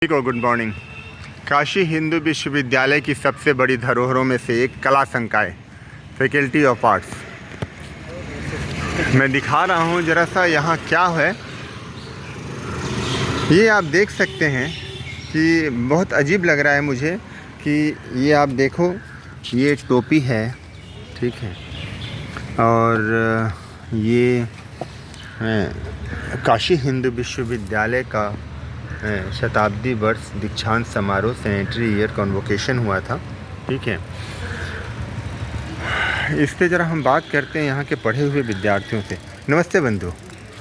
को good morning. Kashi Hindu विश्वविद्यालय की सबसे बड़ी धरोहरों में से एक कला संकाय फैकल्टी ऑफ आर्ट्स। मैं दिखा रहा हूँ ज़रा सा यहाँ क्या है। ये आप देख सकते हैं कि बहुत अजीब लग रहा है मुझे कि ये आप देखो, ये टोपी है, ठीक है, और ये काशी हिंदू विश्वविद्यालय का शताब्दी वर्ष दीक्षांत समारोह सेनेटरी ईयर कॉन्वोकेशन हुआ था, ठीक है। इस पे ज़रा हम बात करते हैं यहाँ के पढ़े हुए विद्यार्थियों से। नमस्ते बंधु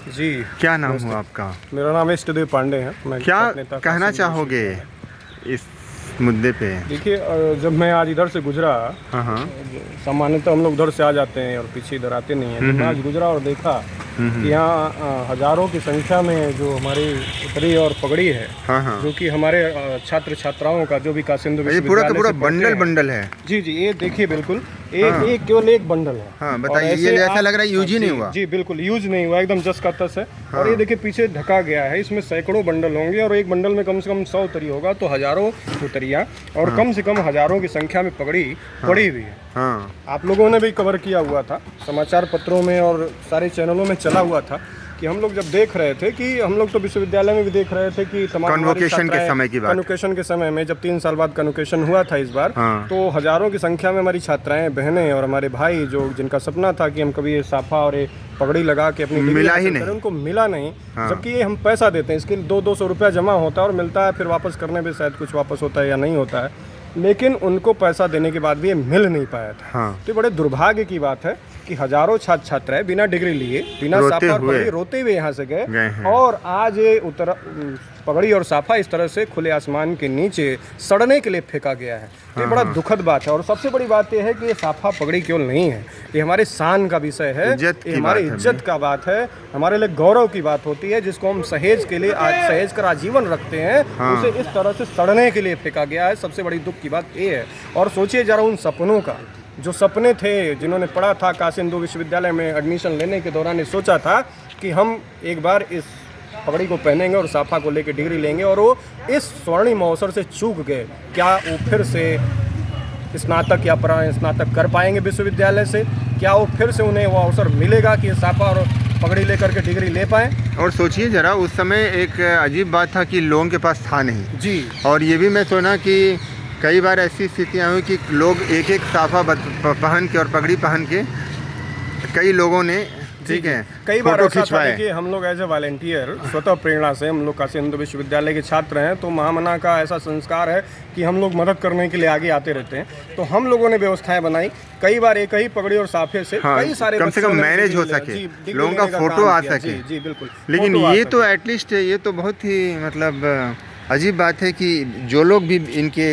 जी, क्या नाम हुआ आपका? मेरा नाम इष्टदेव पांडे है। मैं क्या कहना चाहोगे इस मुद्दे पे? देखिए, जब मैं आज इधर से गुजरा, हाँ, सामान्यतः हम लोग उधर से आ जाते हैं और पीछे इधर आते नहीं हैं। मैं आज गुजरा और देखा कि यहाँ हजारों की संख्या में जो हमारी उत्तरी और पगड़ी है, हाँ, जो कि हमारे छात्र छात्राओं का जो भी काशी हिंदू विश्वविद्यालय पूरा बंडल है। जी, ये देखिए, बिल्कुल एक केवल एक बंडल है। हाँ, बताइए, ये ऐसा लग रहा है यूज ही नहीं हुआ। जी बिल्कुल, यूज नहीं हुआ, एकदम जस का तस है। और ये देखिए पीछे ढका गया है, इसमें सैकड़ों बंडल होंगे और एक बंडल में कम से कम 100 उतरी होगा, तो हजारों उतरियाँ और कम से कम हजारों की संख्या में पगड़ी पड़ी हुई है। हाँ, आप लोगों ने भी कवर किया हुआ था, समाचार पत्रों में और सारे चैनलों में चला हुआ था कि हम लोग जब देख रहे थे कि हम लोग तो विश्वविद्यालय में भी देख रहे थे कि तमाम कन्वोकेशन के समय की बात, कन्वोकेशन के समय में जब 3 साल बाद कन्वोकेशन हुआ था इस बार, तो हजारों की संख्या में हमारी छात्राएं, बहनें और हमारे भाई जो जिनका सपना था कि हम कभी ये साफा और ये पगड़ी लगा के अपनी मिला ही नहीं, उनको मिला नहीं। जबकि ये हम पैसा देते हैं, इसके लिए 200 रुपया जमा होता है और मिलता है, फिर वापस करने पे शायद कुछ वापस होता है या नहीं होता है, लेकिन उनको पैसा देने के बाद भी ये मिल नहीं पाया था। तो बड़े दुर्भाग्य की बात है कि हजारों छात्र छात्राएं बिना डिग्री लिए, बिना साफा और पगड़ी रोते हुए यहाँ से गए और आज ये पगड़ी और साफा इस तरह से खुले आसमान के नीचे सड़ने के लिए फेंका गया है। तो ये बड़ा दुखद बात है। और सबसे बड़ी बात यह है कि ये साफा पगड़ी केवल नहीं है, ये हमारे शान का विषय है, ये हमारी इज्जत का बात है, हमारे लिए गौरव की बात होती है, जिसको हम सहेज के लिए सहेज कर आजीवन रखते हैं। उसे इस तरह से सड़ने के लिए फेंका गया है। सबसे बड़ी दुख की बात ये है। और सोचिए जरा उन सपनों का, जो सपने थे, जिन्होंने पढ़ा था काशी हिंदू विश्वविद्यालय में एडमिशन लेने के दौरान, सोचा था कि हम एक बार इस पगड़ी को पहनेंगे और साफा को लेकर डिग्री लेंगे, और वो इस स्वर्णिम अवसर से चूक गए। क्या वो फिर से स्नातक या स्नातक कर पाएंगे विश्वविद्यालय से? क्या वो फिर से उन्हें वो अवसर मिलेगा कि साफा और पगड़ी लेकर के डिग्री ले पाएँ? और सोचिए जरा, उस समय एक अजीब बात था कि लोगों के पास था नहीं जी। और ये भी मैं सुना कि कई बार ऐसी स्थितियाँ हुई कि लोग एक एक साफा पहन के और पगड़ी पहन के कई लोगों ने, ठीक है, कई बार ऐसा था कि हम लोग एज ए वॉलंटियर स्वतः प्रेरणा से, हम लोग काशी हिंदू विश्वविद्यालय के छात्र हैं, तो महामना का ऐसा संस्कार है कि हम लोग मदद करने के लिए आगे आते रहते हैं। तो हम लोगों ने व्यवस्थाएं बनाई, कई बार एक ही पगड़ी और साफे से कई सारे कम से कम मैनेज हो सके, लोगों का फोटो आ सके। जी बिल्कुल। लेकिन ये तो एटलीस्ट ये तो बहुत ही मतलब अजीब बात है कि जो लोग भी इनके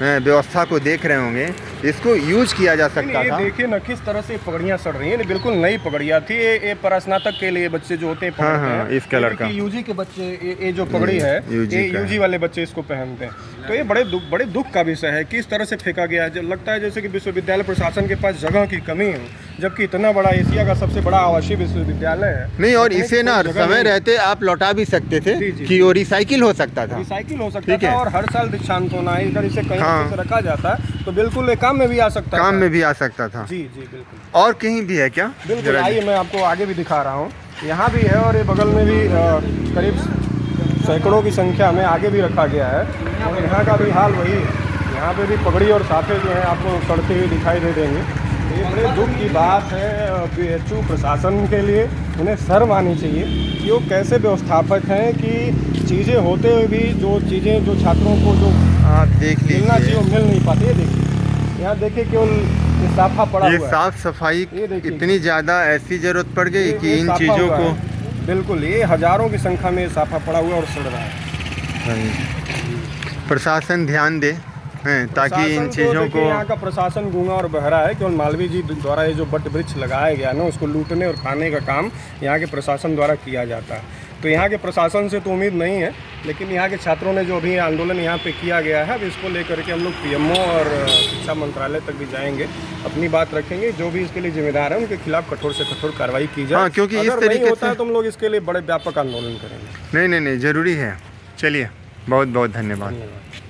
व्यवस्था को देख रहे होंगे, इसको यूज किया जा सकता था। देखिए ना किस तरह से पगड़ियाँ सड़ रही हैं, बिल्कुल नई पगड़ियाँ थी। ये परास्नातक के लिए बच्चे जो होते हैं, इस कलर का, यूजी के बच्चे, ये जो पगड़ी है, ये यूजी वाले बच्चे इसको पहनते हैं। तो ये बड़े दुख का विषय है कि इस तरह से फेंका गया है। लगता है जैसे कि विश्वविद्यालय प्रशासन के पास जगह की कमी है, जबकि इतना बड़ा एशिया का सबसे बड़ा आवासीय विश्वविद्यालय है। नहीं, और इसे ना समय रहते आप लौटा भी सकते थे कि वो रिसाइकिल हो सकता था, और हर साल दीक्षांत होना है, इधर इसे कहीं से रखा जाता है तो बिल्कुल ये काम में भी आ सकता था। जी बिल्कुल। और कहीं भी है क्या? बिल्कुल, आइए मैं आपको आगे भी दिखा रहा हूँ। यहाँ भी है और ये बगल में भी करीब सैकड़ों की संख्या में आगे भी रखा गया है। और यहाँ का भी हाल वही है, यहाँ पे भी पगड़ी और साफे जो हैं आपको सड़ते हुए दिखाई दे देंगे। ये बड़े दुख की बात है बीएचयू प्रशासन के लिए। उन्हें शर्म आनी चाहिए कि वो कैसे व्यवस्थापक हैं कि चीज़ें होते हुए भी जो चीज़ें जो छात्रों को जो आप देख मिलना चाहिए वो मिल नहीं पाती है। देखिए यहाँ देखिए केवल साफा पड़ा हुआ है। साफ सफाई इतनी ज़्यादा ऐसी ज़रूरत पड़ गई कि इन चीज़ों को, बिल्कुल, ये हजारों की संख्या में साफा पड़ा हुआ और सड़ रहा है। प्रशासन ध्यान दे ताकि इन चीज़ों को। यहाँ का प्रशासन गूंगा और बहरा है। केवल मालवीय जी द्वारा ये जो बट वृक्ष लगाया गया ना, उसको लूटने और खाने का काम यहाँ के प्रशासन द्वारा किया जाता है। तो यहाँ के प्रशासन से तो उम्मीद नहीं है, लेकिन यहाँ के छात्रों ने जो अभी आंदोलन यहाँ पे किया गया है, अब इसको लेकर के हम लोग पीएमओ और शिक्षा मंत्रालय तक भी जाएंगे, अपनी बात रखेंगे। जो भी इसके लिए जिम्मेदार है उनके खिलाफ कठोर से कठोर कार्रवाई की जाए। क्योंकि अगर नहीं होता है तो हम लोग इसके लिए बड़े व्यापक आंदोलन करेंगे। नहीं, ज़रूरी है। चलिए। बहुत बहुत धन्यवाद। धन्यवाद।